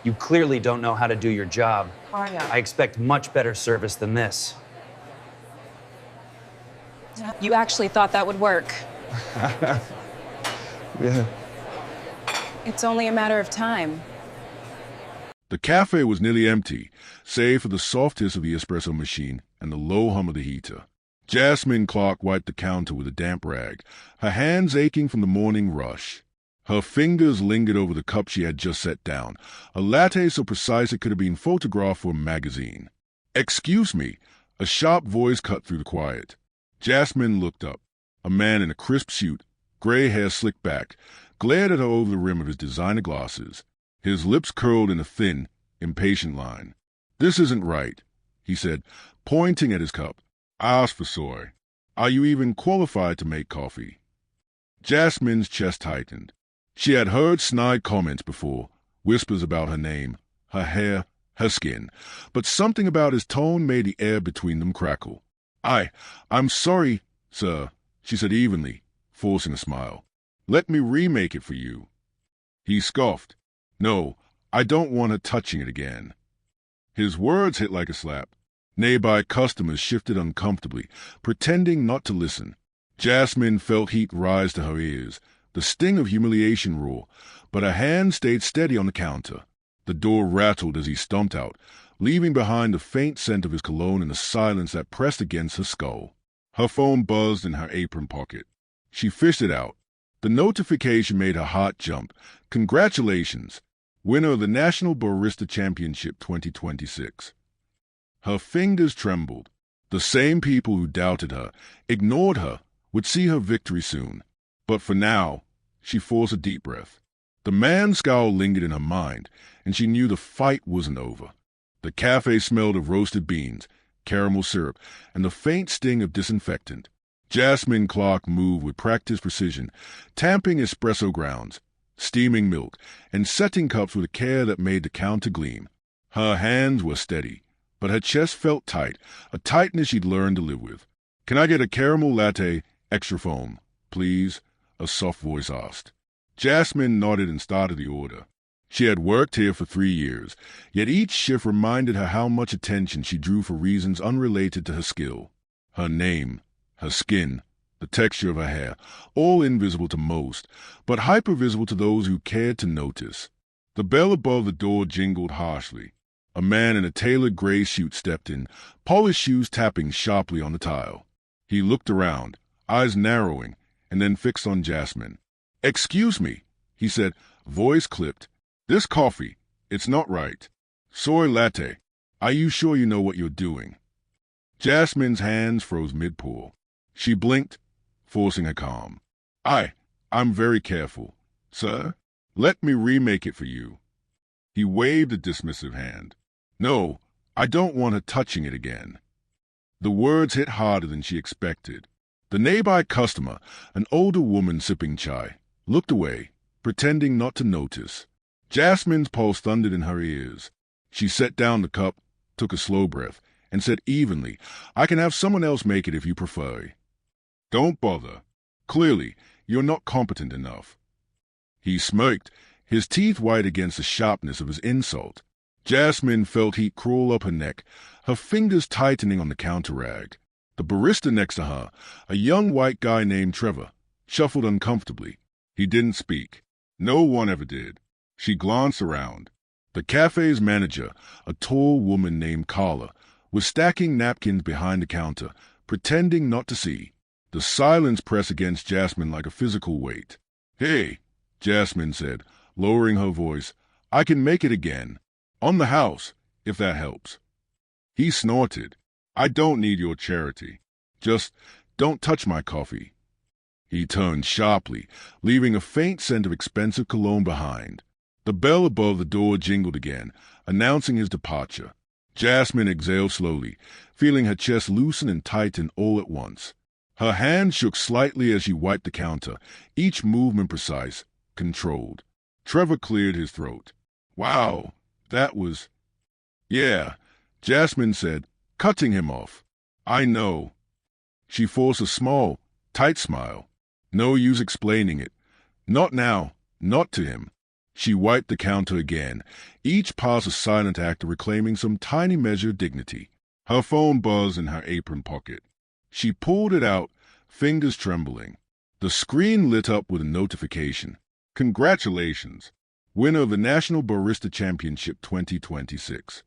You clearly don't know how to do your job. Arya. I expect much better service than this. You actually thought that would work. Yeah. It's only a matter of time. The cafe was nearly empty, save for the soft hiss of the espresso machine and the low hum of the heater. Jasmine Clark wiped the counter with a damp rag, her hands aching from the morning rush. Her fingers lingered over the cup she had just set down, a latte so precise it could have been photographed for a magazine. "Excuse me," a sharp voice cut through the quiet. Jasmine looked up. A man in a crisp suit, gray hair slicked back, glared at her over the rim of his designer glasses. His lips curled in a thin, impatient line. "This isn't right," he said, pointing at his cup. "I asked for soy. Are you even qualified to make coffee?" Jasmine's chest tightened. She had heard snide comments before, whispers about her name, her hair, her skin, but something about his tone made the air between them crackle. I'm sorry, sir," she said evenly, forcing a smile. "Let me remake it for you." He scoffed. "No, I don't want her touching it again." His words hit like a slap. Nearby customers shifted uncomfortably, pretending not to listen. Jasmine felt heat rise to her ears, the sting of humiliation raw, but her hand stayed steady on the counter. The door rattled as he stomped out, leaving behind the faint scent of his cologne and the silence that pressed against her skull. Her phone buzzed in her apron pocket. She fished it out. The notification made her heart jump. "Congratulations, winner of the National Barista Championship 2026. Her fingers trembled. The same people who doubted her, ignored her, would see her victory soon. But for now, she forced a deep breath. The man's scowl lingered in her mind, and she knew the fight wasn't over. The cafe smelled of roasted beans, caramel syrup, and the faint sting of disinfectant. Jasmine Clark moved with practiced precision, tamping espresso grounds, steaming milk, and setting cups with a care that made the counter gleam. Her hands were steady, but her chest felt tight, a tightness she'd learned to live with. "Can I get a caramel latte, extra foam, please?" a soft voice asked. Jasmine nodded and started the order. She had worked here for 3 years, yet each shift reminded her how much attention she drew for reasons unrelated to her skill. Her name, her skin, the texture of her hair, all invisible to most, but hypervisible to those who cared to notice. The bell above the door jingled harshly. A man in a tailored gray suit stepped in, polished shoes tapping sharply on the tile. He looked around, eyes narrowing, and then fixed on Jasmine. "Excuse me," he said, voice clipped. "This coffee, it's not right. Soy latte. Are you sure you know what you're doing?" Jasmine's hands froze mid-pour. She blinked, forcing her calm. I'm very careful. Sir, let me remake it for you." He waved a dismissive hand. "No, I don't want her touching it again." The words hit harder than she expected. The nearby customer, an older woman sipping chai, looked away, pretending not to notice. Jasmine's pulse thundered in her ears. She set down the cup, took a slow breath, and said evenly, "I can have someone else make it if you prefer." "Don't bother. Clearly, you're not competent enough." He smirked, his teeth white against the sharpness of his insult. Jasmine felt heat crawl up her neck, her fingers tightening on the counter rag. The barista next to her, a young white guy named Trevor, shuffled uncomfortably. He didn't speak. No one ever did. She glanced around. The cafe's manager, a tall woman named Carla, was stacking napkins behind the counter, pretending not to see. The silence pressed against Jasmine like a physical weight. "Hey," Jasmine said, lowering her voice, "I can make it again. On the house, if that helps." He snorted. "I don't need your charity. Just don't touch my coffee." He turned sharply, leaving a faint scent of expensive cologne behind. The bell above the door jingled again, announcing his departure. Jasmine exhaled slowly, feeling her chest loosen and tighten all at once. Her hand shook slightly as she wiped the counter, each movement precise, controlled. Trevor cleared his throat. "Wow, that was—" "Yeah," Jasmine said, cutting him off. "I know." She forced a small, tight smile. No use explaining it. Not now, not to him. She wiped the counter again, each pass a silent act of reclaiming some tiny measure of dignity. Her phone buzzed in her apron pocket. She pulled it out, fingers trembling. The screen lit up with a notification. Congratulations! Winner of the National Barista Championship 2026.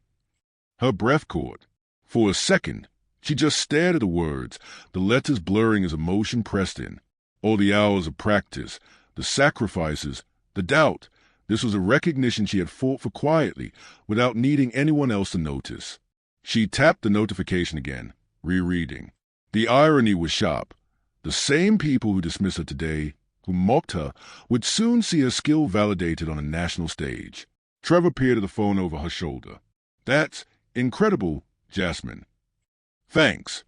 Her breath caught. For a second, she just stared at the words, the letters blurring as emotion pressed in. All the hours of practice, the sacrifices, the doubt. This was a recognition she had fought for quietly, without needing anyone else to notice. She tapped the notification again, rereading. The irony was sharp. The same people who dismissed her today, who mocked her, would soon see her skill validated on a national stage. Trevor peered at the phone over her shoulder. That's incredible, Jasmine. Thanks,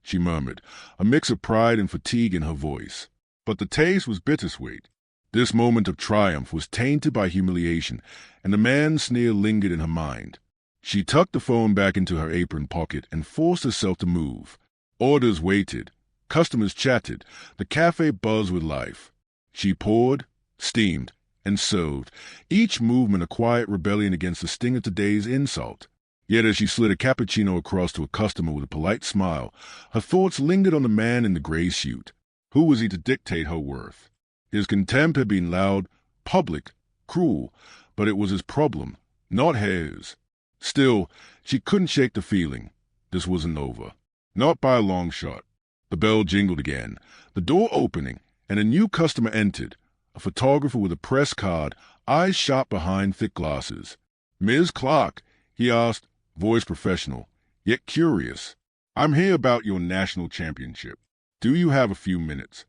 she murmured, a mix of pride and fatigue in her voice. But the taste was bittersweet. This moment of triumph was tainted by humiliation, and the man's sneer lingered in her mind. She tucked the phone back into her apron pocket and forced herself to move. Orders waited. Customers chatted. The cafe buzzed with life. She poured, steamed, and served, each movement a quiet rebellion against the sting of today's insult. Yet as she slid a cappuccino across to a customer with a polite smile, her thoughts lingered on the man in the gray suit. Who was he to dictate her worth? His contempt had been loud, public, cruel, but it was his problem, not hers. Still, she couldn't shake the feeling. This wasn't over. Not by a long shot. The bell jingled again, the door opening, and a new customer entered, a photographer with a press card, eyes shot behind thick glasses. Ms. Clark, he asked, voice professional, yet curious. I'm here about your national championship. Do you have a few minutes?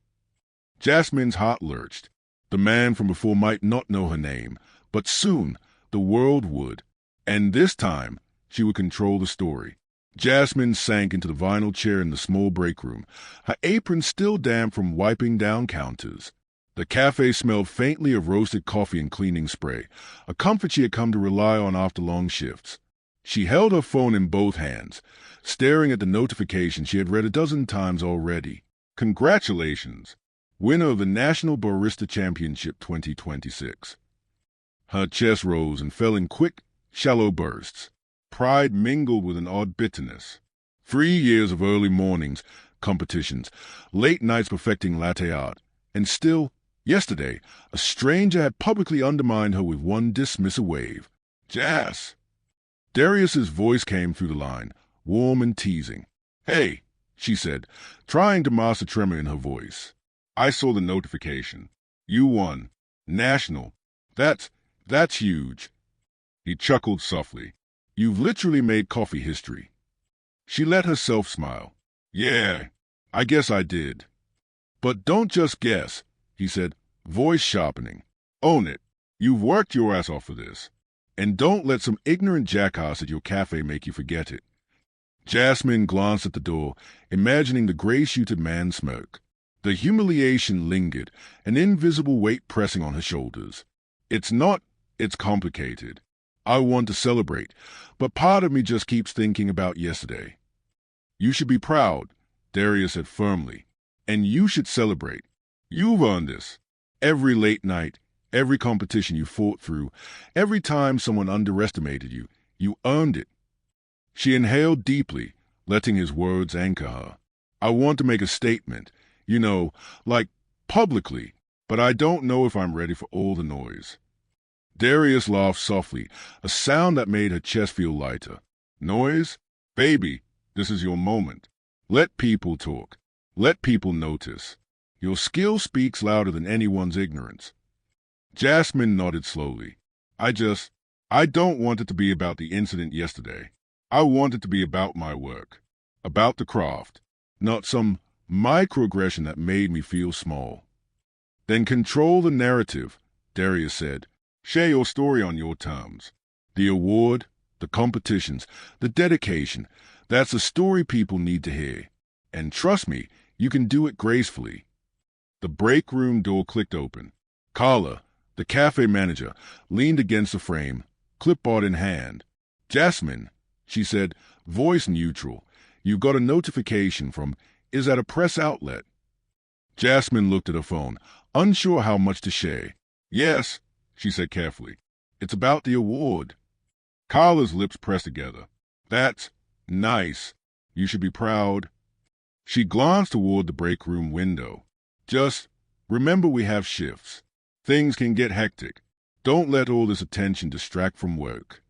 Jasmine's heart lurched. The man from before might not know her name, but soon the world would. And this time, she would control the story. Jasmine sank into the vinyl chair in the small break room, her apron still damp from wiping down counters. The cafe smelled faintly of roasted coffee and cleaning spray, a comfort she had come to rely on after long shifts. She held her phone in both hands, staring at the notification she had read a dozen times already. Congratulations! Winner of the National Barista Championship 2026. Her chest rose and fell in quick, shallow bursts. Pride mingled with an odd bitterness. 3 years of early mornings, competitions, late nights perfecting latte art, and still, yesterday, a stranger had publicly undermined her with one dismissive wave. Jas! Darius's voice came through the line, warm and teasing. Hey, she said, trying to mask a tremor in her voice. I saw the notification. You won. National. That's huge. He chuckled softly. You've literally made coffee history. She let herself smile. Yeah, I guess I did. But don't just guess, he said, voice sharpening. Own it. You've worked your ass off for this. And don't let some ignorant jackass at your cafe make you forget it. Jasmine glanced at the door, imagining the gray-suited man smirk. The humiliation lingered, an invisible weight pressing on her shoulders. It's complicated. I want to celebrate, but part of me just keeps thinking about yesterday. You should be proud, Darius said firmly, and you should celebrate. You've earned this. Every late night, every competition you fought through, every time someone underestimated you, you earned it. She inhaled deeply, letting his words anchor her. I want to make a statement, like publicly, but I don't know if I'm ready for all the noise. Darius laughed softly, a sound that made her chest feel lighter. Noise? Baby, this is your moment. Let people talk. Let people notice. Your skill speaks louder than anyone's ignorance. Jasmine nodded slowly. I don't want it to be about the incident yesterday. I want it to be about my work. About the craft. Not some microaggression that made me feel small. Then control the narrative, Darius said. Share your story on your terms. The award, the competitions, the dedication, that's a story people need to hear. And trust me, you can do it gracefully. The break room door clicked open. Carla, the cafe manager, leaned against the frame, clipboard in hand. Jasmine, she said, voice neutral. You got a notification from, is that a press outlet? Jasmine looked at her phone, unsure how much to share. Yes, she said carefully. It's about the award. Carla's lips pressed together. That's nice. You should be proud. She glanced toward the break room window. Just remember we have shifts. Things can get hectic. Don't let all this attention distract from work.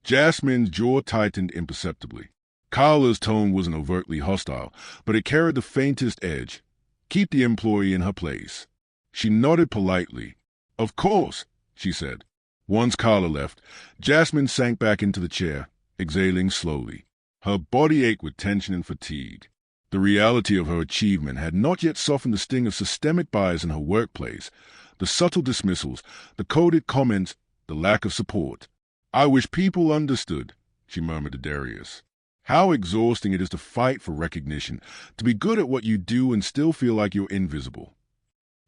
Jasmine's jaw tightened imperceptibly. Carla's tone wasn't overtly hostile, but it carried the faintest edge. Keep the employee in her place. She nodded politely. Of course, she said. Once Carla left, Jasmine sank back into the chair, exhaling slowly. Her body ached with tension and fatigue. The reality of her achievement had not yet softened the sting of systemic bias in her workplace, the subtle dismissals, the coded comments, the lack of support. I wish people understood, she murmured to Darius. How exhausting it is to fight for recognition, to be good at what you do and still feel like you're invisible.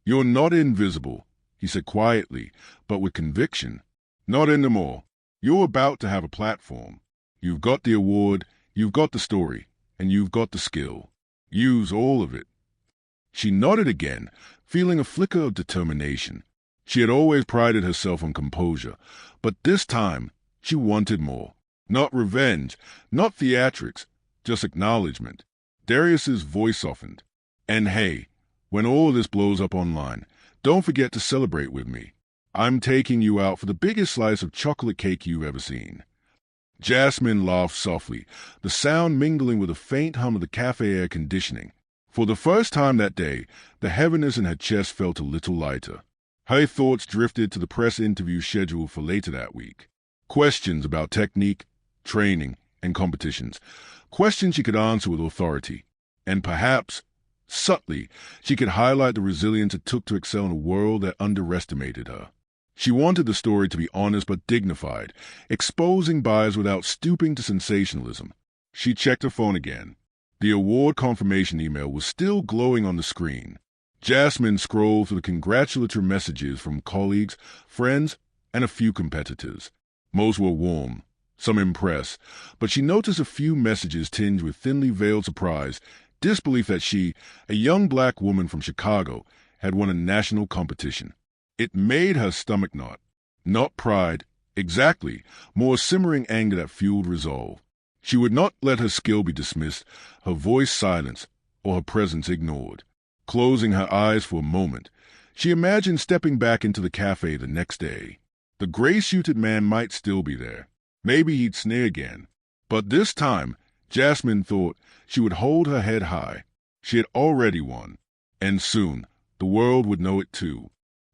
You're not invisible, he said quietly, but with conviction. Not anymore. You're about to have a platform. You've got the award, you've got the story, and you've got the skill. Use all of it. She nodded again, feeling a flicker of determination. She had always prided herself on composure, but this time she wanted more. Not revenge, not theatrics, just acknowledgement. Darius's voice softened. And hey, when all this blows up online, don't forget to celebrate with me. I'm taking you out for the biggest slice of chocolate cake you've ever seen. Jasmine laughed softly, the sound mingling with a faint hum of the cafe air conditioning. For the first time that day, the heaviness in her chest felt a little lighter. Her thoughts drifted to the press interview scheduled for later that week. Questions about technique, training, and competitions. Questions she could answer with authority. And perhaps, subtly, she could highlight the resilience it took to excel in a world that underestimated her. She wanted the story to be honest but dignified, exposing bias without stooping to sensationalism. She checked her phone again. The award confirmation email was still glowing on the screen. Jasmine scrolled through the congratulatory messages from colleagues, friends, and a few competitors. Most were warm, some impressed, but she noticed a few messages tinged with thinly veiled surprise, disbelief that she, a young black woman from Chicago, had won a national competition. It made her stomach knot. Not pride, exactly, more simmering anger that fueled resolve. She would not let her skill be dismissed, her voice silenced, or her presence ignored. Closing her eyes for a moment, she imagined stepping back into the cafe the next day. The gray-suited man might still be there. Maybe he'd sneer again. But this time, Jasmine thought she would hold her head high. She had already won. And soon, the world would know it too.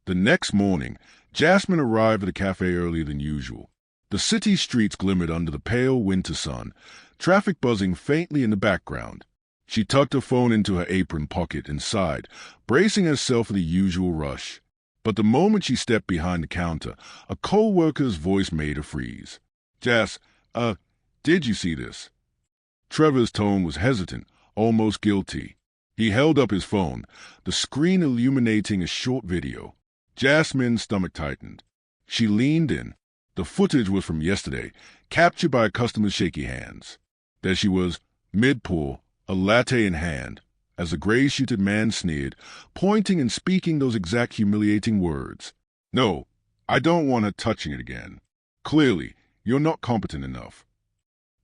The next morning, Jasmine arrived at the cafe earlier than usual. The city streets glimmered under the pale winter sun, traffic buzzing faintly in the background. She tucked her phone into her apron pocket and sighed, bracing herself for the usual rush. But the moment she stepped behind the counter, a co-worker's voice made her freeze. Jas, did you see this? Trevor's tone was hesitant, almost guilty. He held up his phone, the screen illuminating a short video. Jasmine's stomach tightened. She leaned in. The footage was from yesterday, captured by a customer's shaky hands. There she was, mid-pour, a latte in hand, as the gray-suited man sneered, pointing and speaking those exact humiliating words. No, I don't want her touching it again. Clearly, you're not competent enough.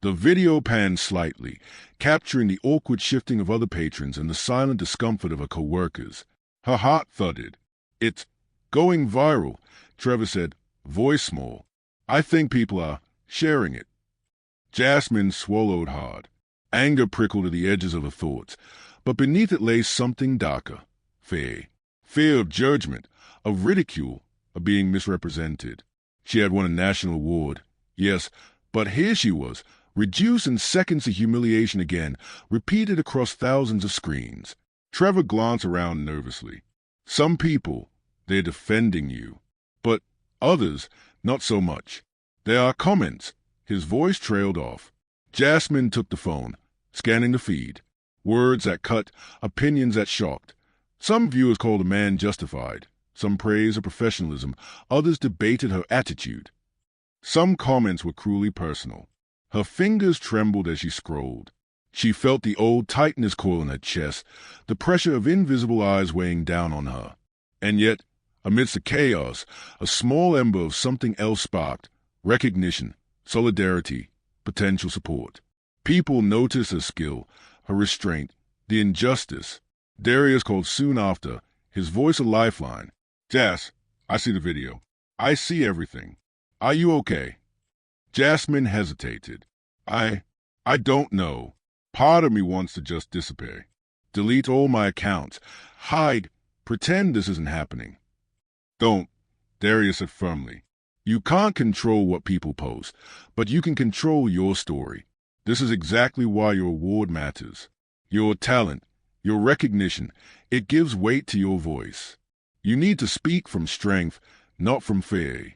The video panned slightly, capturing the awkward shifting of other patrons and the silent discomfort of her co-workers. Her heart thudded. It's going viral, Trevor said, voice small. I think people are sharing it. Jasmine swallowed hard. Anger prickled at the edges of her thoughts, but beneath it lay something darker. Fear. Fear of judgment, of ridicule, of being misrepresented. She had won a national award, yes, but here she was, reduced in seconds to humiliation again, repeated across thousands of screens. Trevor glanced around nervously. Some people, they're defending you. But others, not so much. There are comments. His voice trailed off. Jasmine took the phone, scanning the feed. Words that cut, opinions that shocked. Some viewers called the man justified. Some praised her professionalism. Others debated her attitude. Some comments were cruelly personal. Her fingers trembled as she scrolled. She felt the old tightness coil in her chest, the pressure of invisible eyes weighing down on her. And yet, Amidst the chaos, a small ember of something else sparked: recognition, solidarity, potential support. People noticed her skill, her restraint, the injustice. Darius called soon after, his voice a lifeline. "Jas, I see the video. I see everything. Are you okay?" Jasmine hesitated. I don't know. Part of me wants to just disappear. Delete all my accounts. Hide. Pretend this isn't happening. "Don't," Darius said firmly. "You can't control what people post, but you can control your story. This is exactly why your award matters. Your talent, your recognition, it gives weight to your voice. You need to speak from strength, not from fear."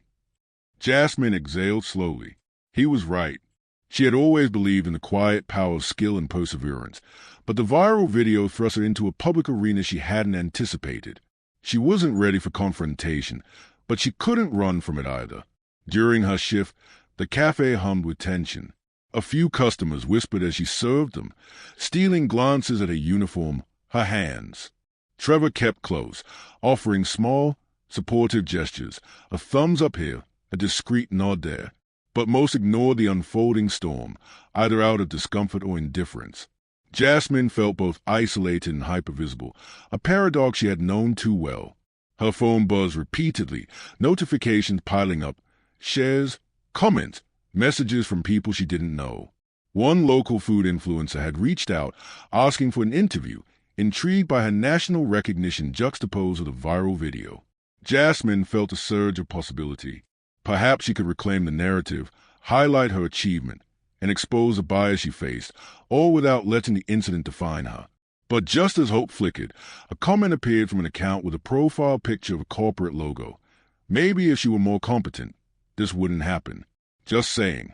Jasmine exhaled slowly. He was right. She had always believed in the quiet power of skill and perseverance, but the viral video thrust her into a public arena she hadn't anticipated. She wasn't ready for confrontation, but she couldn't run from it either. During her shift, the cafe hummed with tension. A few customers whispered as she served them, stealing glances at her uniform, her hands. Trevor kept close, offering small, supportive gestures, a thumbs up here, a discreet nod there. But most ignored the unfolding storm, either out of discomfort or indifference. Jasmine felt both isolated and hypervisible, a paradox she had known too well. Her phone buzzed repeatedly, notifications piling up, shares, comments, messages from people she didn't know. One local food influencer had reached out, asking for an interview, intrigued by her national recognition juxtaposed with a viral video. Jasmine felt a surge of possibility. Perhaps she could reclaim the narrative, highlight her achievement, and expose the bias she faced, all without letting the incident define her. But just as hope flickered, a comment appeared from an account with a profile picture of a corporate logo. Maybe if she were more competent, this wouldn't happen. Just saying.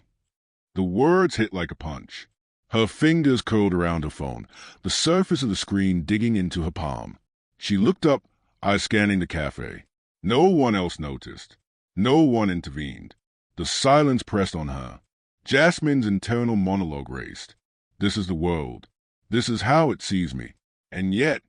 The words hit like a punch. Her fingers curled around her phone, the surface of the screen digging into her palm. She looked up, eyes scanning the cafe. No one else noticed. No one intervened. The silence pressed on her. Jasmine's internal monologue raced. This is the world. This is how it sees me. And yet,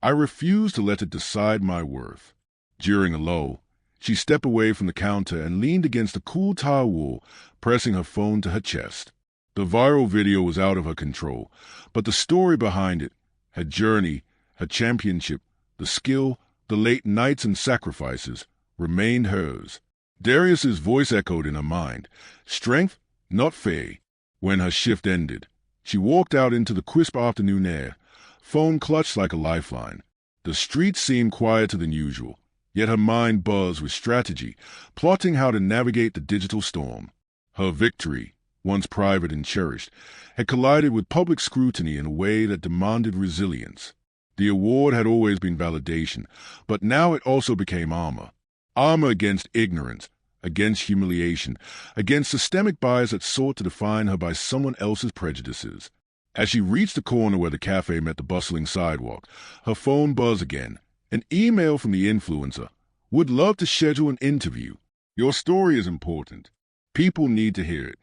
I refuse to let it decide my worth. During a lull, she stepped away from the counter and leaned against the cool tile wall, pressing her phone to her chest. The viral video was out of her control, but the story behind it, her journey, her championship, the skill, the late nights and sacrifices, remained hers. Darius's voice echoed in her mind. Strength, not fear. When her shift ended, she walked out into the crisp afternoon air, phone clutched like a lifeline. The streets seemed quieter than usual, yet her mind buzzed with strategy, plotting how to navigate the digital storm. Her victory, once private and cherished, had collided with public scrutiny in a way that demanded resilience. The award had always been validation, but now it also became armor. Armor against ignorance, against humiliation, against systemic bias that sought to define her by someone else's prejudices. As she reached the corner where the cafe met the bustling sidewalk, her phone buzzed again. An email from the influencer. "Would love to schedule an interview. Your story is important. People need to hear it."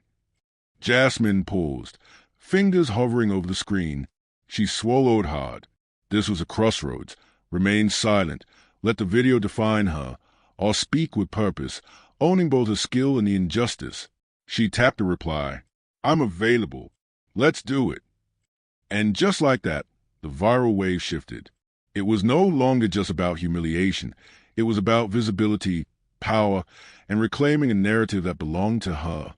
Jasmine paused, fingers hovering over the screen. She swallowed hard. This was a crossroads. Remain silent. Let the video define her, or speak with purpose, owning both her skill and the injustice. She tapped a reply. "I'm available. Let's do it." And just like that, the viral wave shifted. It was no longer just about humiliation. It was about visibility, power, and reclaiming a narrative that belonged to her.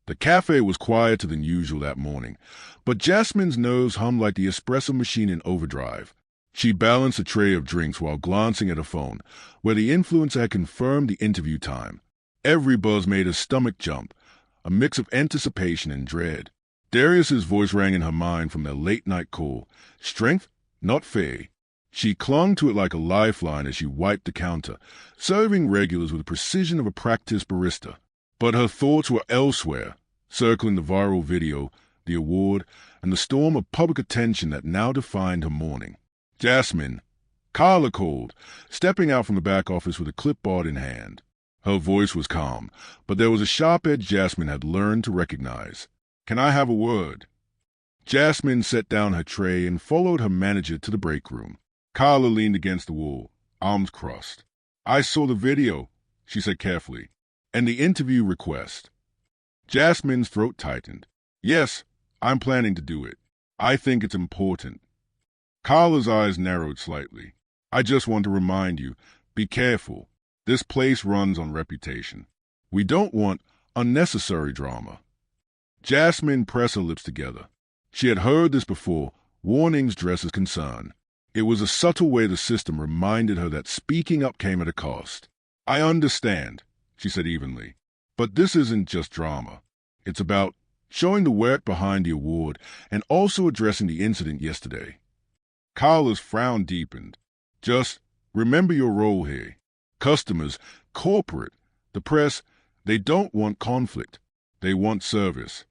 The cafe was quieter than usual that morning, but Jasmine's nerves hummed like the espresso machine in overdrive. She balanced a tray of drinks while glancing at her phone, where the influencer had confirmed the interview time. Every buzz made her stomach jump, a mix of anticipation and dread. Darius's voice rang in her mind from their late-night call. Strength, not fear. She clung to it like a lifeline as she wiped the counter, serving regulars with the precision of a practiced barista. But her thoughts were elsewhere, circling the viral video, the award, and the storm of public attention that now defined her morning. "Jasmine," Carla called, stepping out from the back office with a clipboard in hand. Her voice was calm, but there was a sharp edge Jasmine had learned to recognize. "Can I have a word?" Jasmine set down her tray and followed her manager to the break room. Carla leaned against the wall, arms crossed. I saw the video, she said carefully. And the interview request. Jasmine's throat tightened. Yes, I'm planning to do it. I think it's important. Carla's eyes narrowed slightly. I just want to remind you, be careful. This place runs on reputation. We don't want unnecessary drama. Jasmine pressed her lips together. She had heard this before, warnings dressed as concern. It was a subtle way the system reminded her that speaking up came at a cost. I understand, she said evenly. But this isn't just drama. It's about showing the work behind the award and also addressing the incident yesterday. Carla's frown deepened. Just remember your role here. Customers, corporate, the press, they don't want conflict. They want service.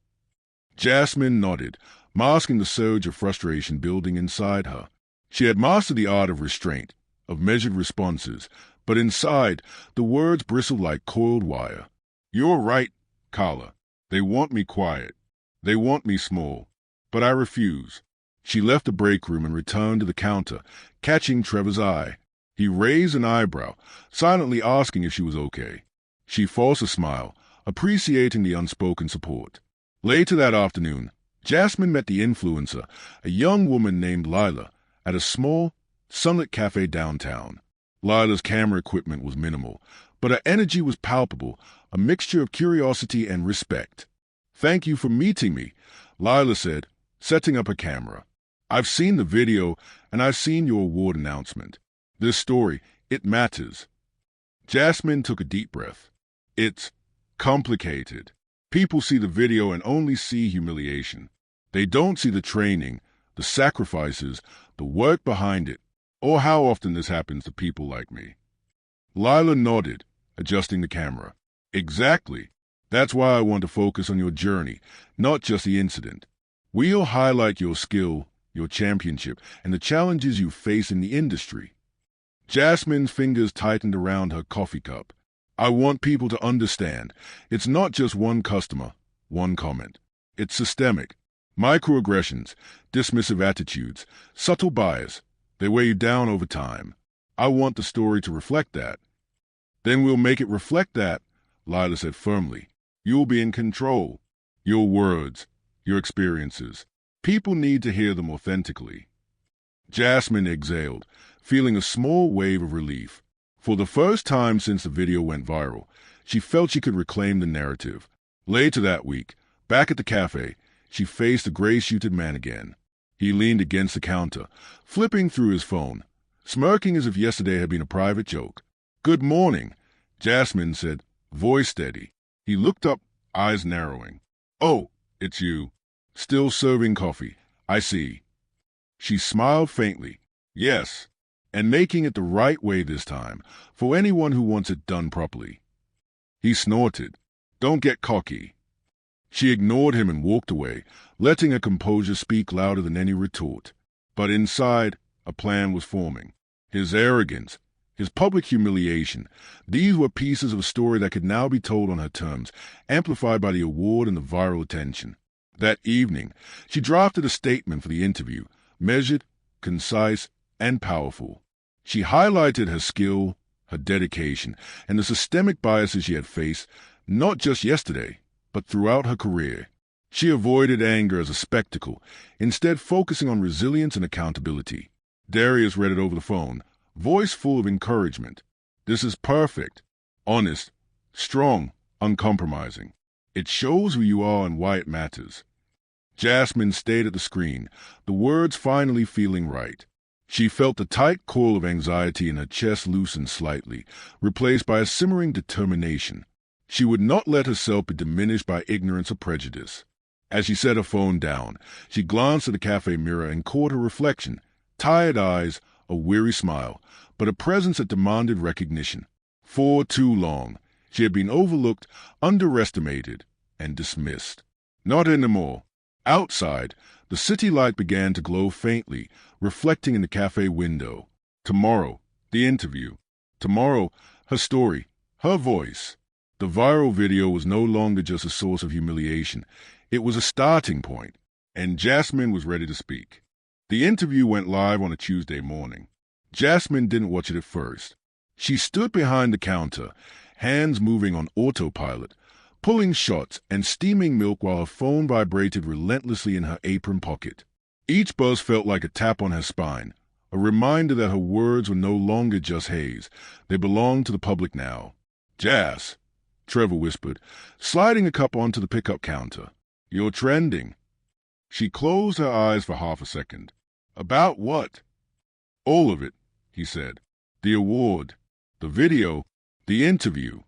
Jasmine nodded, masking the surge of frustration building inside her. She had mastered the art of restraint, of measured responses, but inside, the words bristled like coiled wire. You're right, Carla. They want me quiet. They want me small. But I refuse. She left the break room and returned to the counter, catching Trevor's eye. He raised an eyebrow, silently asking if she was okay. She forced a smile, appreciating the unspoken support. Later that afternoon, Jasmine met the influencer, a young woman named Lila, at a small, sunlit cafe downtown. Lila's camera equipment was minimal, but her energy was palpable, a mixture of curiosity and respect. Thank you for meeting me, Lila said, setting up her camera. I've seen the video, and I've seen your award announcement. This story, it matters. Jasmine took a deep breath. It's complicated. People see the video and only see humiliation. They don't see the training, the sacrifices, the work behind it, or how often this happens to people like me. Lila nodded, adjusting the camera. Exactly. That's why I want to focus on your journey, not just the incident. We'll highlight your skill, your championship, and the challenges you face in the industry. Jasmine's fingers tightened around her coffee cup. I want people to understand. It's not just one customer, one comment. It's systemic. Microaggressions, dismissive attitudes, subtle bias. They weigh you down over time. I want the story to reflect that. Then we'll make it reflect that, Lila said firmly. You'll be in control. Your words, your experiences. People need to hear them authentically. Jasmine exhaled, feeling a small wave of relief. For the first time since the video went viral, she felt she could reclaim the narrative. Later that week, back at the cafe, she faced the gray-suited man again. He leaned against the counter, flipping through his phone, smirking as if yesterday had been a private joke. Good morning, Jasmine said, voice steady. He looked up, eyes narrowing. Oh, it's you. Still serving coffee. I see. She smiled faintly. Yes, and making it the right way this time, for anyone who wants it done properly. He snorted. Don't get cocky. She ignored him and walked away, letting her composure speak louder than any retort. But inside, a plan was forming. His arrogance, his public humiliation, these were pieces of a story that could now be told on her terms, amplified by the award and the viral attention. That evening, she drafted a statement for the interview, measured, concise, and powerful. She highlighted her skill, her dedication, and the systemic biases she had faced, not just yesterday, but throughout her career. She avoided anger as a spectacle, instead focusing on resilience and accountability. Darius read it over the phone, voice full of encouragement. This is perfect. Honest, strong, uncompromising. It shows who you are and why it matters. Jasmine stayed at the screen, the words finally feeling right. She felt the tight coil of anxiety in her chest loosen slightly, replaced by a simmering determination. She would not let herself be diminished by ignorance or prejudice. As she set her phone down, she glanced at the cafe mirror and caught her reflection. Tired eyes, a weary smile, but a presence that demanded recognition. For too long, she had been overlooked, underestimated, and dismissed. Not anymore. Outside, the city light began to glow faintly, reflecting in the cafe window. Tomorrow, the interview. Tomorrow, her story, her voice. The viral video was no longer just a source of humiliation. It was a starting point, and Jasmine was ready to speak. The interview went live on a Tuesday morning. Jasmine didn't watch it at first. She stood behind the counter, hands moving on autopilot, pulling shots and steaming milk while her phone vibrated relentlessly in her apron pocket. Each buzz felt like a tap on her spine, a reminder that her words were no longer just haze. They belonged to the public now. "Jas," Trevor whispered, sliding a cup onto the pickup counter. "You're trending." She closed her eyes for half a second. "About what?" "All of it," he said. "The award, the video, the interview."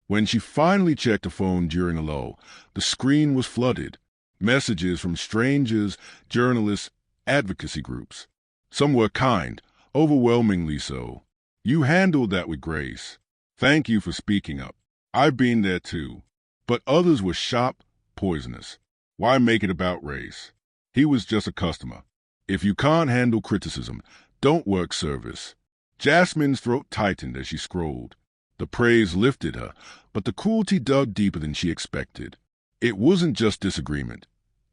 When she finally checked her phone during a lull, the screen was flooded. Messages from strangers, journalists, advocacy groups. Some were kind, overwhelmingly so. "You handled that with grace. Thank you for speaking up. I've been there too." But others were sharp, poisonous. "Why make it about race? He was just a customer. If you can't handle criticism, don't work service." Jasmine's throat tightened as she scrolled. The praise lifted her, but the cruelty dug deeper than she expected. It wasn't just disagreement.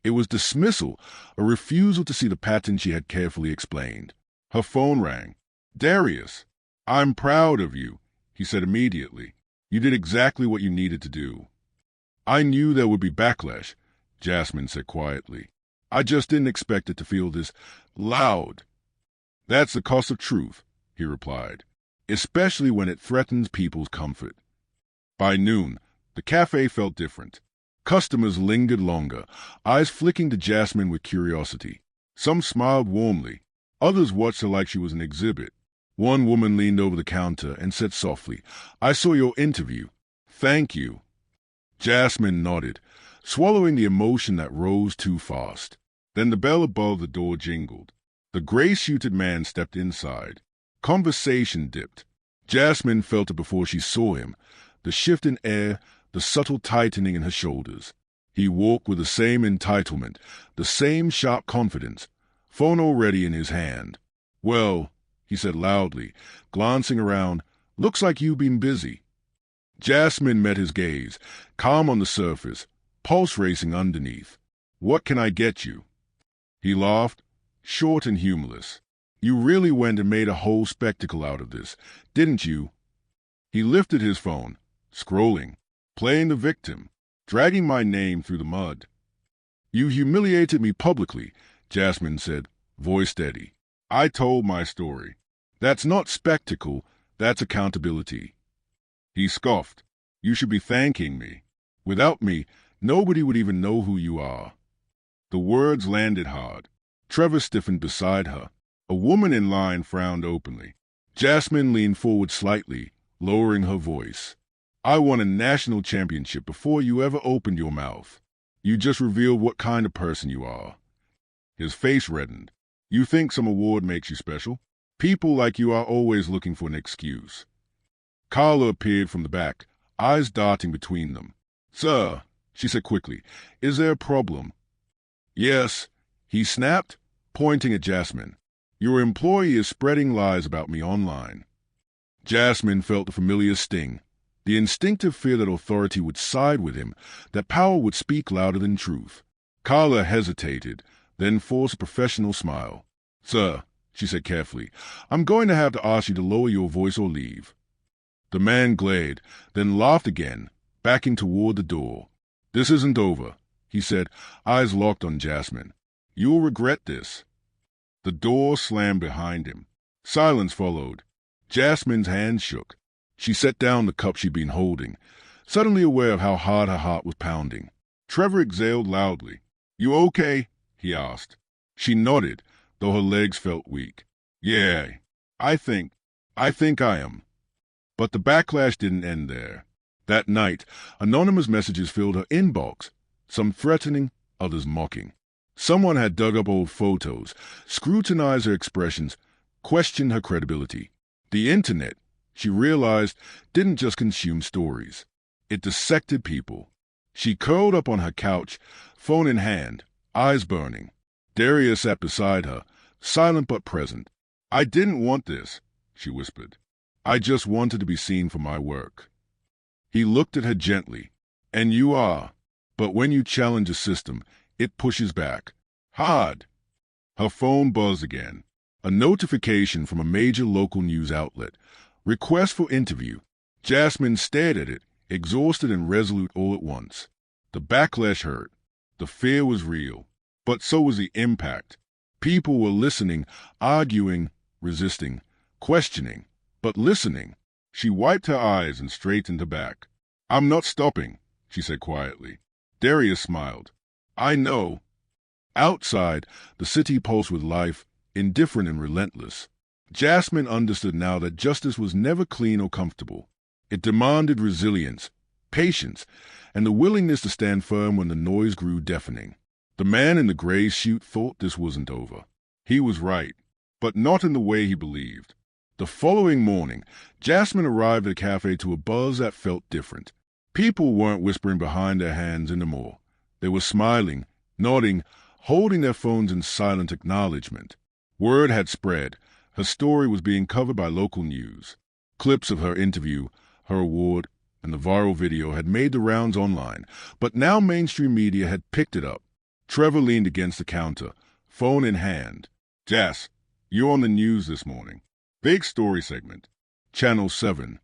It was dismissal, a refusal to see the pattern she had carefully explained. Her phone rang. "Darius, I'm proud of you," he said immediately. "You did exactly what you needed to do." "I knew there would be backlash," Jasmine said quietly. "I just didn't expect it to feel this loud." "That's the cost of truth," he replied, "especially when it threatens people's comfort." By noon, the cafe felt different. Customers lingered longer, eyes flicking to Jasmine with curiosity. Some smiled warmly. Others watched her like she was an exhibit. One woman leaned over the counter and said softly, "I saw your interview. Thank you." Jasmine nodded, swallowing the emotion that rose too fast. Then the bell above the door jingled. The gray-suited man stepped inside. Conversation dipped. Jasmine felt it before she saw him, the shift in air, the subtle tightening in her shoulders. He walked with the same entitlement, the same sharp confidence, phone already in his hand. "Well," he said loudly, glancing around, "looks like you've been busy." Jasmine met his gaze, calm on the surface, pulse racing underneath. "What can I get you?" He laughed, short and humorless. "You really went and made a whole spectacle out of this, didn't you?" He lifted his phone, scrolling, playing the victim, dragging my name through the mud. "You humiliated me publicly," Jasmine said, voice steady. "I told my story. That's not spectacle, that's accountability." He scoffed. "You should be thanking me. Without me, nobody would even know who you are." The words landed hard. Trevor stiffened beside her. A woman in line frowned openly. Jasmine leaned forward slightly, lowering her voice. "I won a national championship before you ever opened your mouth. You just revealed what kind of person you are." His face reddened. "You think some award makes you special? People like you are always looking for an excuse." Carla appeared from the back, eyes darting between them. "Sir," she said quickly, "is there a problem?" "Yes," he snapped, pointing at Jasmine. "Your employee is spreading lies about me online." Jasmine felt the familiar sting, the instinctive fear that authority would side with him, that power would speak louder than truth. Carla hesitated, then forced a professional smile. "Sir," she said carefully, "I'm going to have to ask you to lower your voice or leave." The man glared, then laughed again, backing toward the door. "This isn't over," he said, eyes locked on Jasmine. "You'll regret this." The door slammed behind him. Silence followed. Jasmine's hand shook. She set down the cup she'd been holding, suddenly aware of how hard her heart was pounding. Trevor exhaled loudly. "You okay?" he asked. She nodded, though her legs felt weak. "Yeah, I think I am." But the backlash didn't end there. That night, anonymous messages filled her inbox, some threatening, others mocking. Someone had dug up old photos, scrutinized her expressions, questioned her credibility. The internet, she realized, didn't just consume stories. It dissected people. She curled up on her couch, phone in hand, eyes burning. Darius sat beside her, silent but present. "I didn't want this," she whispered. "I just wanted to be seen for my work." He looked at her gently. "And you are. But when you challenge a system, it pushes back. Hard." Her phone buzzed again. A notification from a major local news outlet. Request for interview. Jasmine stared at it, exhausted and resolute all at once. The backlash hurt. The fear was real. But so was the impact. People were listening, arguing, resisting, questioning, but listening. She wiped her eyes and straightened her back. "I'm not stopping," she said quietly. Darius smiled. "I know." Outside, the city pulsed with life, indifferent and relentless. Jasmine understood now that justice was never clean or comfortable. It demanded resilience, patience, and the willingness to stand firm when the noise grew deafening. The man in the gray suit thought this wasn't over. He was right, but not in the way he believed. The following morning, Jasmine arrived at a cafe to a buzz that felt different. People weren't whispering behind their hands anymore. They were smiling, nodding, holding their phones in silent acknowledgement. Word had spread. Her story was being covered by local news. Clips of her interview, her award, and the viral video had made the rounds online, but now mainstream media had picked it up. Trevor leaned against the counter, phone in hand. "Jas, you're on the news this morning. Big story segment. Channel 7.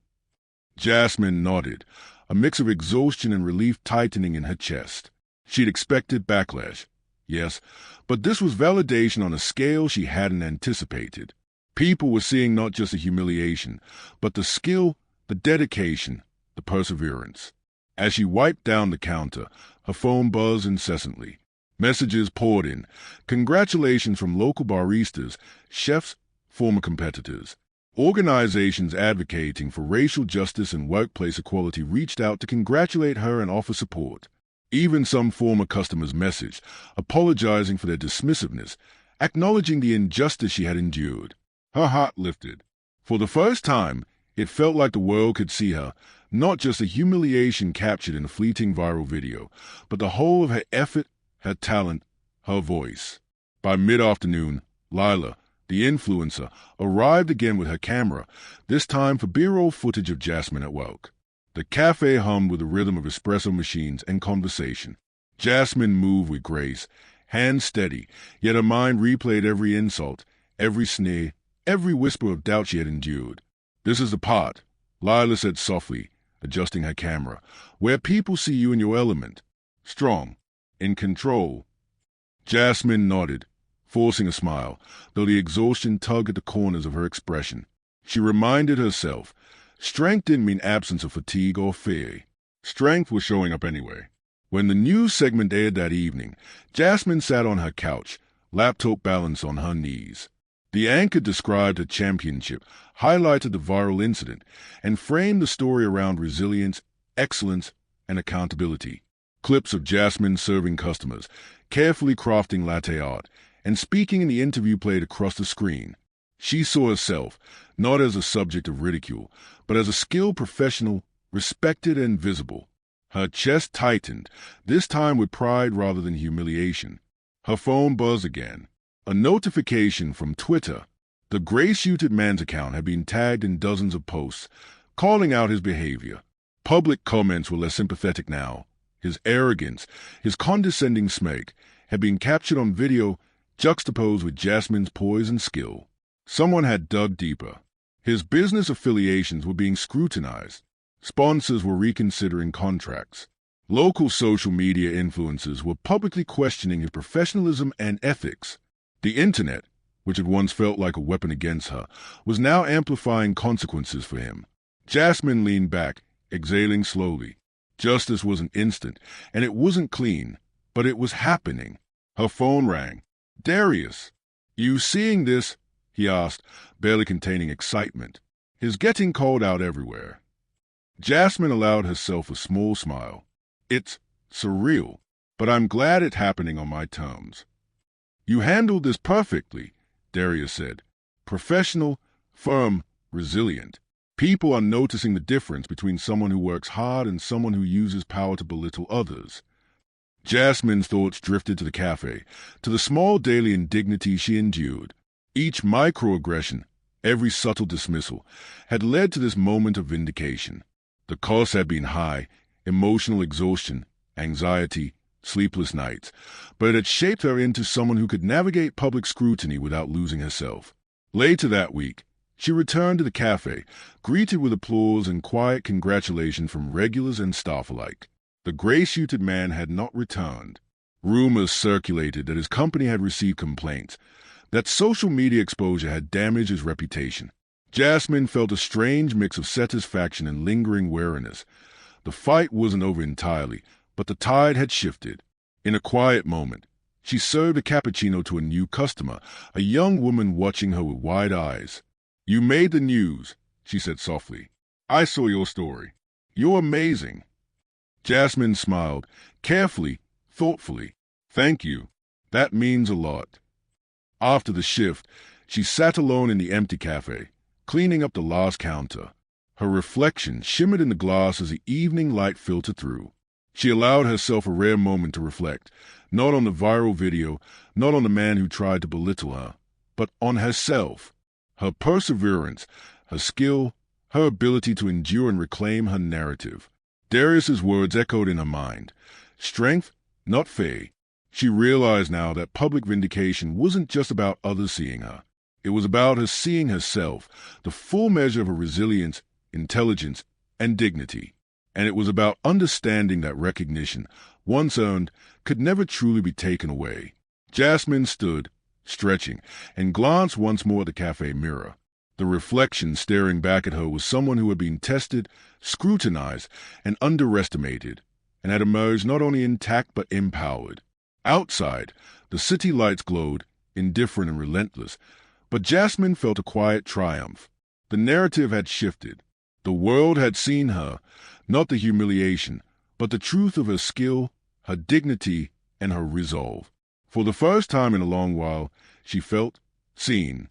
Jasmine nodded, a mix of exhaustion and relief tightening in her chest. She'd expected backlash. Yes, but this was validation on a scale she hadn't anticipated. People were seeing not just the humiliation, but the skill, the dedication, the perseverance. As she wiped down the counter, her phone buzzed incessantly. Messages poured in. Congratulations from local baristas, chefs, former competitors. Organizations advocating for racial justice and workplace equality reached out to congratulate her and offer support. Even some former customers messaged, apologizing for their dismissiveness, acknowledging the injustice she had endured. Her heart lifted. For the first time, it felt like the world could see her, not just the humiliation captured in a fleeting viral video, but the whole of her effort, her talent, her voice. By mid-afternoon, Lila, the influencer, arrived again with her camera, this time for B-roll footage of Jasmine at work. The cafe hummed with the rhythm of espresso machines and conversation. Jasmine moved with grace, hands steady, yet her mind replayed every insult, every sneer, every whisper of doubt she had endured. "This is the part," Lila said softly, adjusting her camera, "where people see you in your element. Strong, in control." Jasmine nodded, forcing a smile, though the exhaustion tugged at the corners of her expression. She reminded herself, strength didn't mean absence of fatigue or fear. Strength was showing up anyway. When the news segment aired that evening, Jasmine sat on her couch, laptop balanced on her knees. The anchor described her championship, highlighted the viral incident, and framed the story around resilience, excellence, and accountability. Clips of Jasmine serving customers, carefully crafting latte art, and speaking in the interview played across the screen. She saw herself, not as a subject of ridicule, but as a skilled professional, respected and visible. Her chest tightened, this time with pride rather than humiliation. Her phone buzzed again. A notification from Twitter. The gray-suited man's account had been tagged in dozens of posts, calling out his behavior. Public comments were less sympathetic now. His arrogance, his condescending smirk, had been captured on video, juxtaposed with Jasmine's poise and skill. Someone had dug deeper. His business affiliations were being scrutinized. Sponsors were reconsidering contracts. Local social media influencers were publicly questioning his professionalism and ethics. The internet, which had once felt like a weapon against her, was now amplifying consequences for him. Jasmine leaned back, exhaling slowly. Justice wasn't instant, and it wasn't clean, but it was happening. Her phone rang. "Darius, you seeing this?" he asked, barely containing excitement. His getting called out everywhere. Jasmine allowed herself a small smile. "It's surreal, but I'm glad it's happening on my terms." "You handled this perfectly," Darius said. "Professional, firm, resilient. People are noticing the difference between someone who works hard and someone who uses power to belittle others." Jasmine's thoughts drifted to the cafe, to the small daily indignities she endured. Each microaggression, every subtle dismissal, had led to this moment of vindication. The cost had been high, emotional exhaustion, anxiety, sleepless nights, but it had shaped her into someone who could navigate public scrutiny without losing herself. Later that week, She returned to the cafe, greeted with applause and quiet congratulation from regulars and staff alike. The gray-suited man had not returned. Rumors circulated that his company had received complaints, that social media exposure had damaged his reputation. Jasmine felt a strange mix of satisfaction and lingering weariness. The fight wasn't over entirely, but the tide had shifted. In a quiet moment, she served a cappuccino to a new customer, a young woman watching her with wide eyes. "You made the news," she said softly. "I saw your story. You're amazing." Jasmine smiled, carefully, thoughtfully. "Thank you. That means a lot." After the shift, she sat alone in the empty cafe, cleaning up the last counter. Her reflection shimmered in the glass as the evening light filtered through. She allowed herself a rare moment to reflect, not on the viral video, not on the man who tried to belittle her, but on herself, her perseverance, her skill, her ability to endure and reclaim her narrative. Darius's words echoed in her mind. Strength, not fear. She realized now that public vindication wasn't just about others seeing her. It was about her seeing herself, the full measure of her resilience, intelligence, and dignity. And it was about understanding that recognition, once earned, could never truly be taken away. Jasmine stood, stretching, and glanced once more at the cafe mirror. The reflection staring back at her was someone who had been tested, scrutinized, and underestimated, and had emerged not only intact but empowered. Outside, the city lights glowed, indifferent and relentless, but Jasmine felt a quiet triumph. The narrative had shifted. The world had seen her, not the humiliation, but the truth of her skill, her dignity, and her resolve. For the first time in a long while, she felt seen.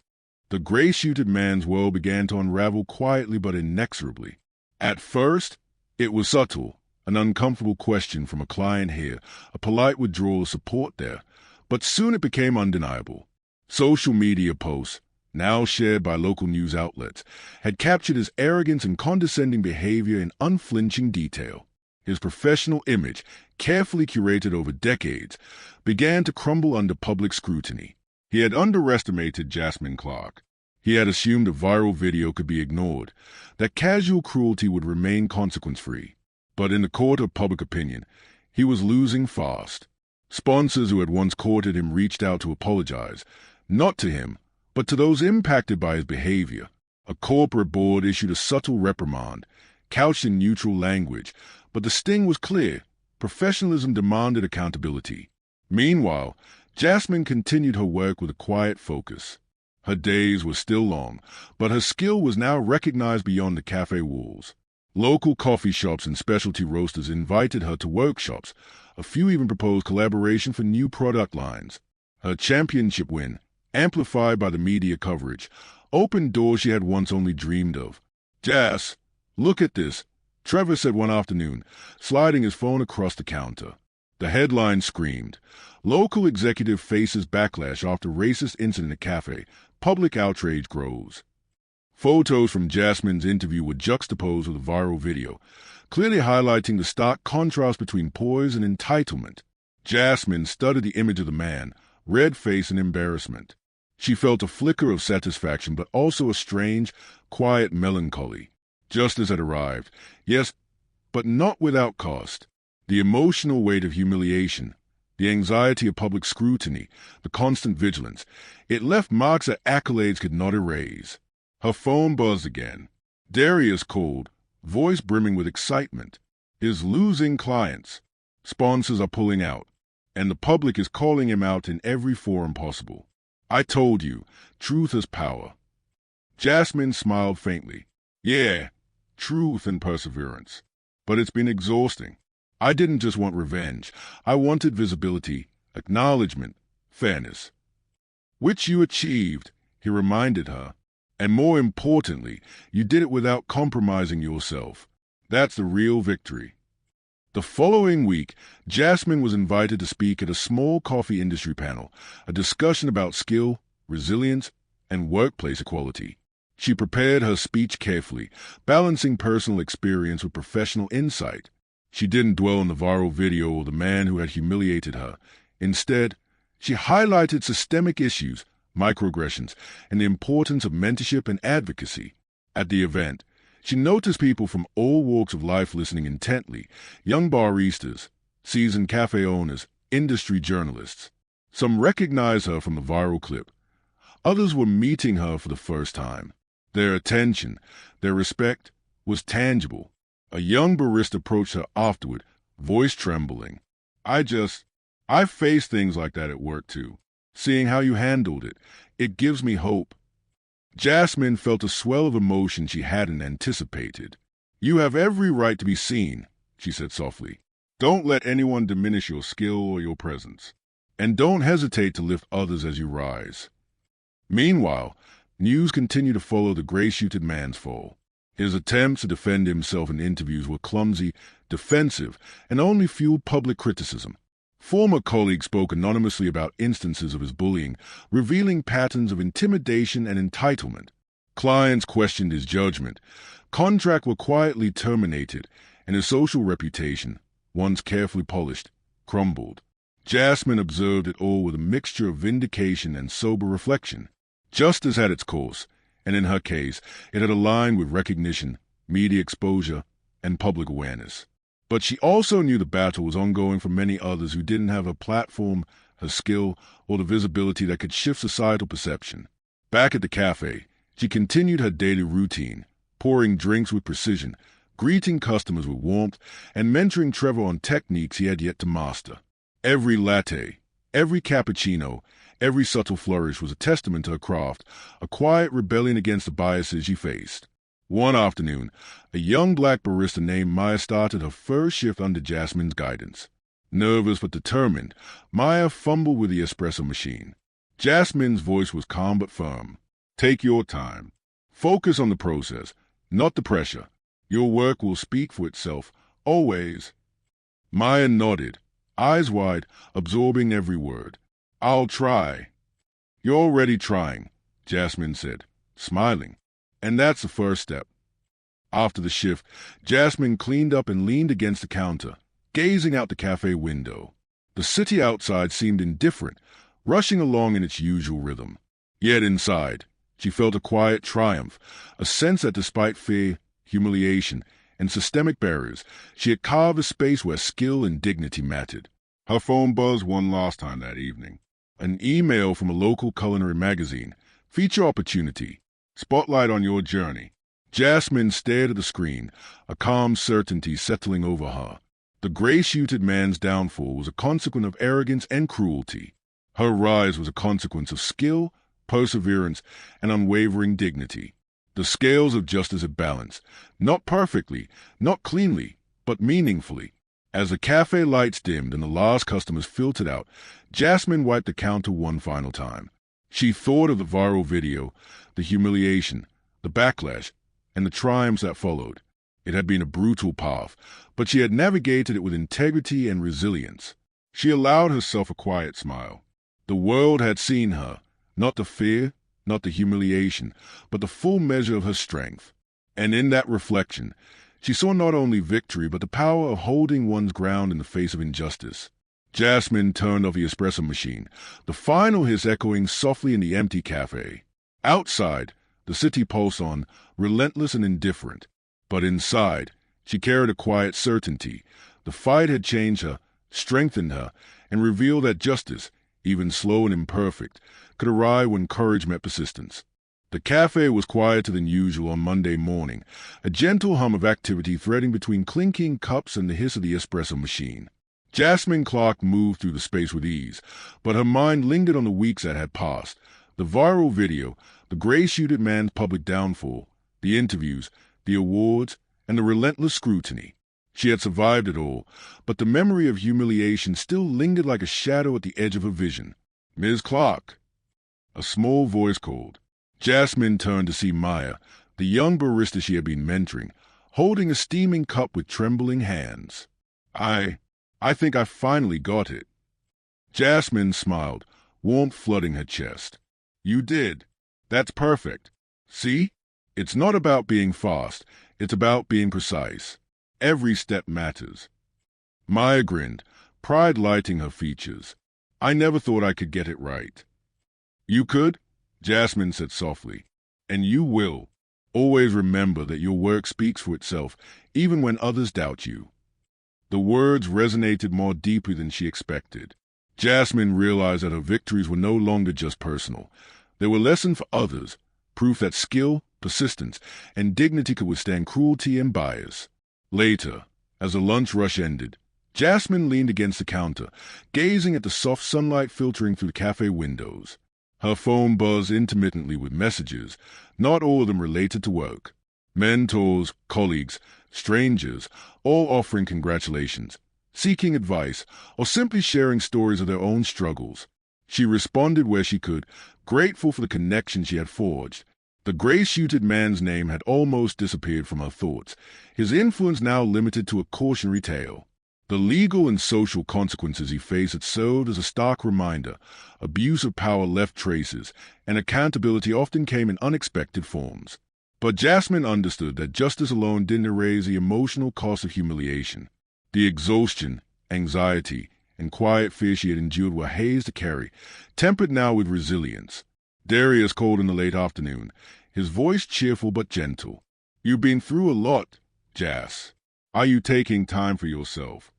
The gray-suited man's world began to unravel quietly but inexorably. At first, it was subtle, an uncomfortable question from a client here, a polite withdrawal of support there, but soon it became undeniable. Social media posts, now shared by local news outlets, had captured his arrogance and condescending behavior in unflinching detail. His professional image, carefully curated over decades, began to crumble under public scrutiny. He had underestimated Jasmine Clark. He had assumed a viral video could be ignored, that casual cruelty would remain consequence-free. But in the court of public opinion, he was losing fast. Sponsors who had once courted him reached out to apologize, not to him, but to those impacted by his behavior. A corporate board issued a subtle reprimand, couched in neutral language, but the sting was clear. Professionalism demanded accountability. Meanwhile, Jasmine continued her work with a quiet focus. Her days were still long, but her skill was now recognized beyond the cafe walls. Local coffee shops and specialty roasters invited her to workshops. A few even proposed collaboration for new product lines. Her championship win, amplified by the media coverage, opened doors she had once only dreamed of. "Jas, look at this," Trevor said one afternoon, sliding his phone across the counter. The headline screamed, "Local executive faces backlash after racist incident at cafe. Public outrage grows." Photos from Jasmine's interview were juxtaposed with a viral video, clearly highlighting the stark contrast between poise and entitlement. Jasmine studied the image of the man, red face and embarrassment. She felt a flicker of satisfaction, but also a strange, quiet melancholy. Justice had arrived, yes, but not without cost. The emotional weight of humiliation, the anxiety of public scrutiny, the constant vigilance, it left marks that accolades could not erase. Her phone buzzed again. Darius called, voice brimming with excitement. "Is losing clients. Sponsors are pulling out, and the public is calling him out in every forum possible. I told you, truth is power." Jasmine smiled faintly. "Yeah, truth and perseverance. But it's been exhausting. I didn't just want revenge. I wanted visibility, acknowledgement, fairness." "Which you achieved," he reminded her. "And more importantly, you did it without compromising yourself. That's the real victory." The following week, Jasmine was invited to speak at a small coffee industry panel, a discussion about skill, resilience, and workplace equality. She prepared her speech carefully, balancing personal experience with professional insight. She didn't dwell on the viral video or the man who had humiliated her. Instead, she highlighted systemic issues, microaggressions, and the importance of mentorship and advocacy. At the event, she noticed people from all walks of life listening intently: young baristas, seasoned cafe owners, industry journalists. Some recognized her from the viral clip. Others were meeting her for the first time. Their attention, their respect, was tangible. A young barista approached her afterward, voice trembling. I face things like that at work too. Seeing how you handled it, it gives me hope." Jasmine felt a swell of emotion she hadn't anticipated. "You have every right to be seen," she said softly. "Don't let anyone diminish your skill or your presence. And don't hesitate to lift others as you rise." Meanwhile, news continued to follow the gray-suited man's fall. His attempts to defend himself in interviews were clumsy, defensive, and only fueled public criticism. Former colleagues spoke anonymously about instances of his bullying, revealing patterns of intimidation and entitlement. Clients questioned his judgment. Contracts were quietly terminated, and his social reputation, once carefully polished, crumbled. Jasmine observed it all with a mixture of vindication and sober reflection. Justice had its course, and in her case, it had aligned with recognition, media exposure, and public awareness. But she also knew the battle was ongoing for many others who didn't have a platform, her skill, or the visibility that could shift societal perception. Back at the cafe, she continued her daily routine, pouring drinks with precision, greeting customers with warmth, and mentoring Trevor on techniques he had yet to master. Every latte, every cappuccino, every subtle flourish was a testament to her craft, a quiet rebellion against the biases she faced. One afternoon, a young black barista named Maya started her first shift under Jasmine's guidance. Nervous but determined, Maya fumbled with the espresso machine. Jasmine's voice was calm but firm. "Take your time. Focus on the process, not the pressure. Your work will speak for itself, always." Maya nodded, eyes wide, absorbing every word. "I'll try." "You're already trying," Jasmine said, smiling. "And that's the first step." After the shift, Jasmine cleaned up and leaned against the counter, gazing out the cafe window. The city outside seemed indifferent, rushing along in its usual rhythm. Yet inside, she felt a quiet triumph, a sense that despite fear, humiliation, and systemic barriers, she had carved a space where skill and dignity mattered. Her phone buzzed one last time that evening. An email from a local culinary magazine. "Feature opportunity. Spotlight on your journey." Jasmine stared at the screen, a calm certainty settling over her. The gray-suited man's downfall was a consequence of arrogance and cruelty. Her rise was a consequence of skill, perseverance, and unwavering dignity. The scales of justice had balanced, not perfectly, not cleanly, but meaningfully. As the cafe lights dimmed and the last customers filtered out, Jasmine wiped the counter one final time. She thought of the viral video, the humiliation, the backlash, and the triumphs that followed. It had been a brutal path, but she had navigated it with integrity and resilience. She allowed herself a quiet smile. The world had seen her, not the fear, not the humiliation, but the full measure of her strength. And in that reflection, she saw not only victory, but the power of holding one's ground in the face of injustice. Jasmine turned off the espresso machine, the final hiss echoing softly in the empty cafe. Outside, the city pulsed on, relentless and indifferent. But inside, she carried a quiet certainty. The fight had changed her, strengthened her, and revealed that justice, even slow and imperfect, could arrive when courage met persistence. The cafe was quieter than usual on Monday morning, a gentle hum of activity threading between clinking cups and the hiss of the espresso machine. Jasmine Clark moved through the space with ease, but her mind lingered on the weeks that had passed. The viral video, the gray-suited man's public downfall, the interviews, the awards, and the relentless scrutiny. She had survived it all, but the memory of humiliation still lingered like a shadow at the edge of her vision. "Ms. Clark." A small voice called. Jasmine turned to see Maya, the young barista she had been mentoring, holding a steaming cup with trembling hands. I think I finally got it." Jasmine smiled, warmth flooding her chest. "You did. That's perfect. See? It's not about being fast. It's about being precise. Every step matters." Maya grinned, pride lighting her features. "I never thought I could get it right." You could, Jasmine said softly. And you will. Always remember that your work speaks for itself, even when others doubt you. The words resonated more deeply than she expected. Jasmine realized that her victories were no longer just personal. They were lessons for others, proof that skill, persistence, and dignity could withstand cruelty and bias. Later, as the lunch rush ended, Jasmine leaned against the counter, gazing at the soft sunlight filtering through the cafe windows. Her phone buzzed intermittently with messages, not all of them related to work. Mentors, colleagues, strangers, all offering congratulations, seeking advice, or simply sharing stories of their own struggles. She responded where she could, grateful for the connection she had forged. The gray-suited man's name had almost disappeared from her thoughts, his influence now limited to a cautionary tale. The legal and social consequences he faced had served as a stark reminder. Abuse of power left traces, and accountability often came in unexpected forms. But Jasmine understood that justice alone didn't erase the emotional cost of humiliation. The exhaustion, anxiety, and quiet fear she had endured were haze to carry, tempered now with resilience. Darius called in the late afternoon, his voice cheerful but gentle. "You've been through a lot, Jas. Are you taking time for yourself?"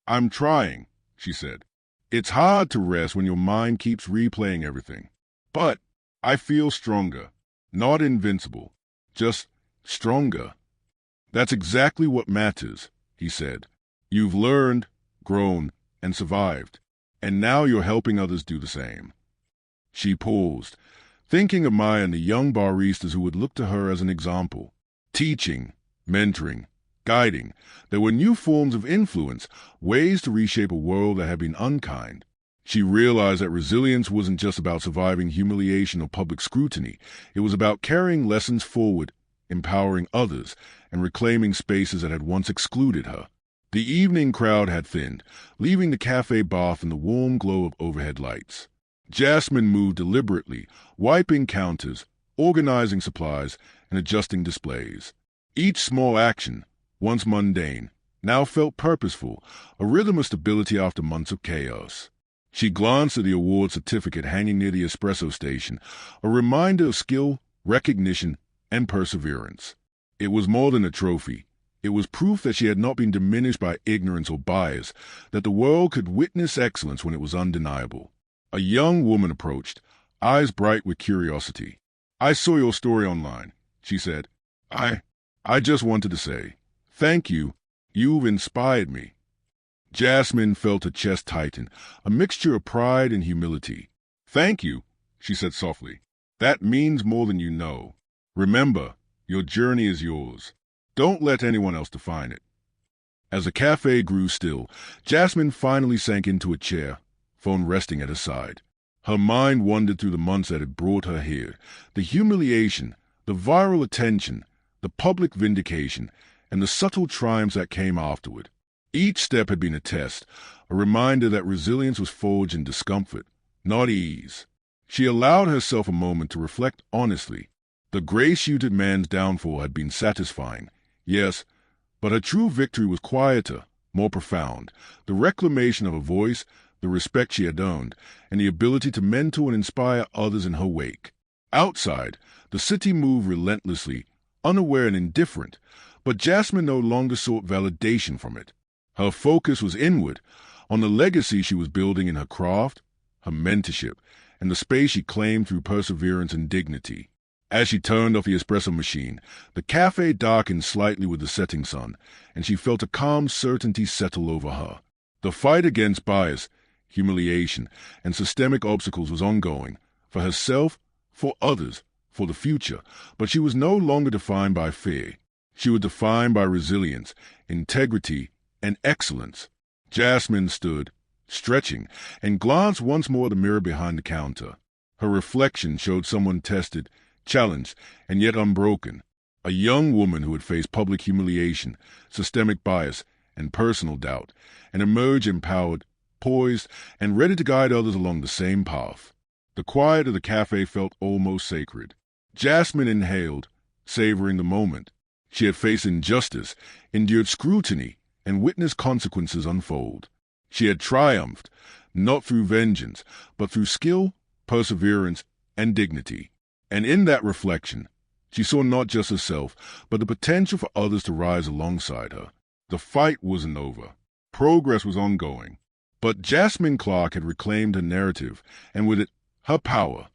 "I'm trying," she said. "It's hard to rest when your mind keeps replaying everything. But I feel stronger. Not invincible. Just stronger." "That's exactly what matters," he said. "You've learned, grown, and survived. And now you're helping others do the same." She paused, thinking of Maya and the young baristas who would look to her as an example. Teaching, mentoring, guiding. There were new forms of influence, ways to reshape a world that had been unkind. She realized that resilience wasn't just about surviving humiliation or public scrutiny. It was about carrying lessons forward, empowering others, and reclaiming spaces that had once excluded her. The evening crowd had thinned, leaving the cafe bathed in the warm glow of overhead lights. Jasmine moved deliberately, wiping counters, organizing supplies, and adjusting displays. Each small action, once mundane, now felt purposeful, a rhythm of stability after months of chaos. She glanced at the award certificate hanging near the espresso station, a reminder of skill, recognition, and perseverance. It was more than a trophy. It was proof that she had not been diminished by ignorance or bias, that the world could witness excellence when it was undeniable. A young woman approached, eyes bright with curiosity. "I saw your story online," she said. I just wanted to say, thank you. You've inspired me." Jasmine felt her chest tighten, a mixture of pride and humility. "Thank you," she said softly. "That means more than you know. Remember, your journey is yours. Don't let anyone else define it." As the cafe grew still, Jasmine finally sank into a chair, phone resting at her side. Her mind wandered through the months that had brought her here. The humiliation, the viral attention, the public vindication, and the subtle triumphs that came afterward. Each step had been a test, a reminder that resilience was forged in discomfort, not ease. She allowed herself a moment to reflect honestly. The gray-suited man's downfall had been satisfying, yes, but her true victory was quieter, more profound. The reclamation of a voice, the respect she had earned, and the ability to mentor and inspire others in her wake. Outside, the city moved relentlessly, unaware and indifferent, but Jasmine no longer sought validation from it. Her focus was inward, on the legacy she was building in her craft, her mentorship, and the space she claimed through perseverance and dignity. As she turned off the espresso machine, the cafe darkened slightly with the setting sun, and she felt a calm certainty settle over her. The fight against bias, humiliation, and systemic obstacles was ongoing, for herself, for others, for the future, but she was no longer defined by fear. She was defined by resilience, integrity, and excellence. Jasmine stood, stretching, and glanced once more at the mirror behind the counter. Her reflection showed someone tested, challenged, and yet unbroken. A young woman who had faced public humiliation, systemic bias, and personal doubt, and emerged empowered, poised, and ready to guide others along the same path. The quiet of the cafe felt almost sacred. Jasmine inhaled, savoring the moment. She had faced injustice, endured scrutiny, and witnessed consequences unfold. She had triumphed, not through vengeance, but through skill, perseverance, and dignity. And in that reflection, she saw not just herself, but the potential for others to rise alongside her. The fight wasn't over. Progress was ongoing. But Jasmine Clark had reclaimed her narrative, and with it, her power.